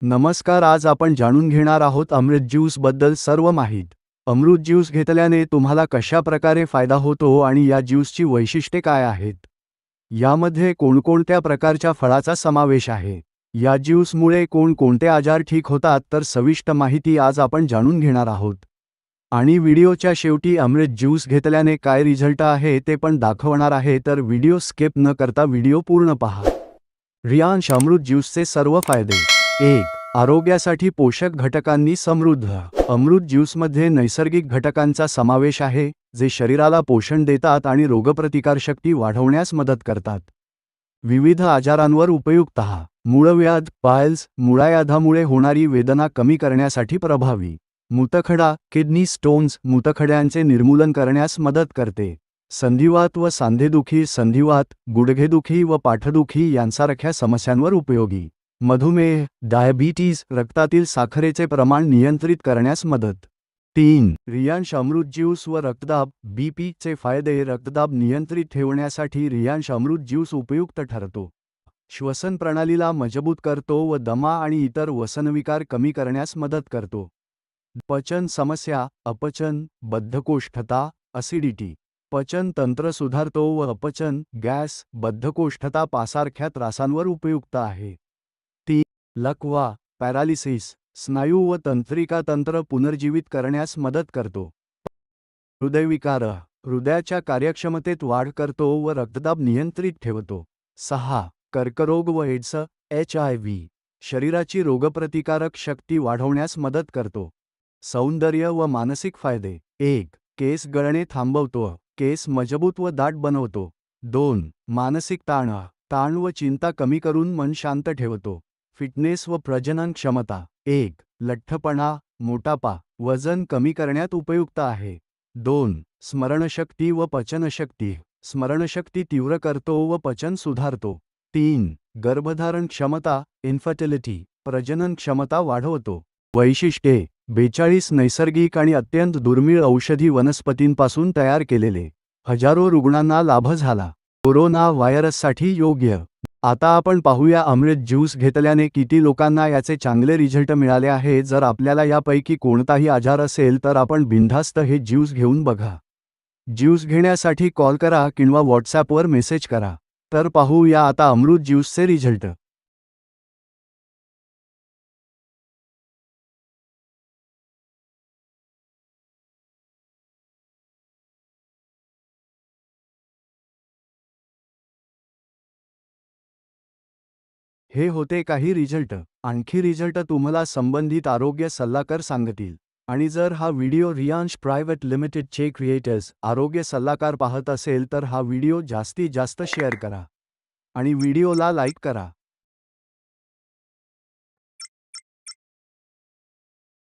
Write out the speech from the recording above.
नमस्कार, आज आपण जाणून घेणार आहोत अमृत ज्यूस बद्दल सर्व माहिती। अमृत ज्यूस घेतल्याने तुम्हाला कशा प्रकारे फायदा होतो आणि या ज्यूसची वैशिष्ट्ये काय आहेत? यामध्ये कोणकोणत्या प्रकारच्या फळाचा समावेश आहे? या ज्यूसमुळे कोणकोणते आजार ठीक होतात तर सविस्तर माहिती आज आपण जाणून घेणार आहोत। आणि व्हिडिओच्या शेवटी अमृत ज्यूस घेतल्याने काय रिझल्ट आहे ते पण दाखवणार आहे, तर व्हिडिओ स्किप न करता व्हिडिओ पूर्ण पहा। रियांश अमृत ज्यूसचे सर्व फायदे। 1. आरोग्यासाठी पोषक घटकांनी समृद्ध। अमृत ज्यूसमध्ये नैसर्गिक घटकांचा समावेश आहे, जे शरीराला पोषण देतात आणि रोगप्रतिकारशक्ती वाढवण्यास मदत करतात। विविध आजारांवर उपयुक्त। मूळव्याध, पायल्स, मुळाव्याधामुळे होणारी वेदना कमी करण्यासाठी प्रभावी। मूतखडा, किडनी स्टोन्स, मूतखड्यांचे निर्मूलन करण्यास मदत करते। संधिवात व सांधेदुखी, संधिवात, गुडघेदुखी व पाठदुखी यांसारख्या समस्यांवर उपयोगी। मधुमेह, डायबिटीज, रक्तातील साखरेचे प्रमाण नियंत्रित करण्यास मदत। 3. रियांश अमृत ज्यूस व रक्तदाब, बीपी चे फायदे। रक्तदाब नियंत्रित ठेवण्यासाठी रियांश अमृत ज्यूस उपयुक्त ठरतो। श्वसन प्रणालीला मजबूत करतो व दमा आणि इतर वसनविकार कमी करण्यास मदत करतो। पचन समस्या, अपचन, बद्धकोष्ठता, ॲसिडिटी, पचन तंत्र सुधारतो व अपचन, गॅस, बद्धकोष्ठता पासारख्या त्रासांवर उपयुक्त आहे। 3. लकवा, पॅरालिसिस, स्नायू व तंत्रिका तंत्र पुनर्जीवित करण्यास मदत करतो। हृदयविकार, हृदयाच्या कार्यक्षमतेत वाढ करतो व रक्तदाब नियंत्रित ठेवतो। 6. कर्करोग व एड्स, HIV, शरीराची रोगप्रतिकारक शक्ती वाढवण्यास मदत करतो। सौंदर्य व मानसिक फायदे। 1. केस गळणे थांबवतो, केस मजबूत व दाट बनवतो। 2. मानसिक ताण व चिंता कमी करून मन शांत ठेवतो। फिटनेस व प्रजनन क्षमता। 1. लठ्ठपणा, मोटापा, वजन कमी करण्यात उपयुक्त आहे। 2. स्मरणशक्ती व पचनशक्ती, स्मरणशक्ती तीव्र करतो व पचन सुधारतो। 3. गर्भधारण क्षमता, इन्फर्टिलिटी, प्रजनन क्षमता वाढवतो। वैशिष्ट्ये: 42 नैसर्गिक आणि अत्यंत दुर्मिळ औषधी वनस्पतींपासून तयार केलेले। हजारो रुग्णांना लाभ झाला। कोरोना व्हायरससाठी योग्य। आता आपण पाहूया अमृत ज्यूस घेतल्याने किती लोकांना याचे चांगले रिझल्ट मिळाले आहे। जर आपल्याला यापैकी कोणताही आजार असेल तर आपण बिनधास्त हे ज्यूस घेऊन बघा। ज्यूस घेण्यासाठी कॉल करा किंवा व्हॉट्सॲपवर मेसेज करा। तर पाहूया आता अमृत ज्यूसचे रिझल्ट। हे होते काही रिझल्ट। आणखी रिझल्ट तुम्हाला संबंधित आरोग्य सल्लागार सांगतील। आणि जर हा व्हिडिओ रियांश प्रायव्हेट लिमिटेड चे क्रिएटर्स आरोग्य सल्लागार पाहत असेल तर हा व्हिडिओ जास्तीत जास्त शेअर करा आणि व्हिडिओला लाईक करा।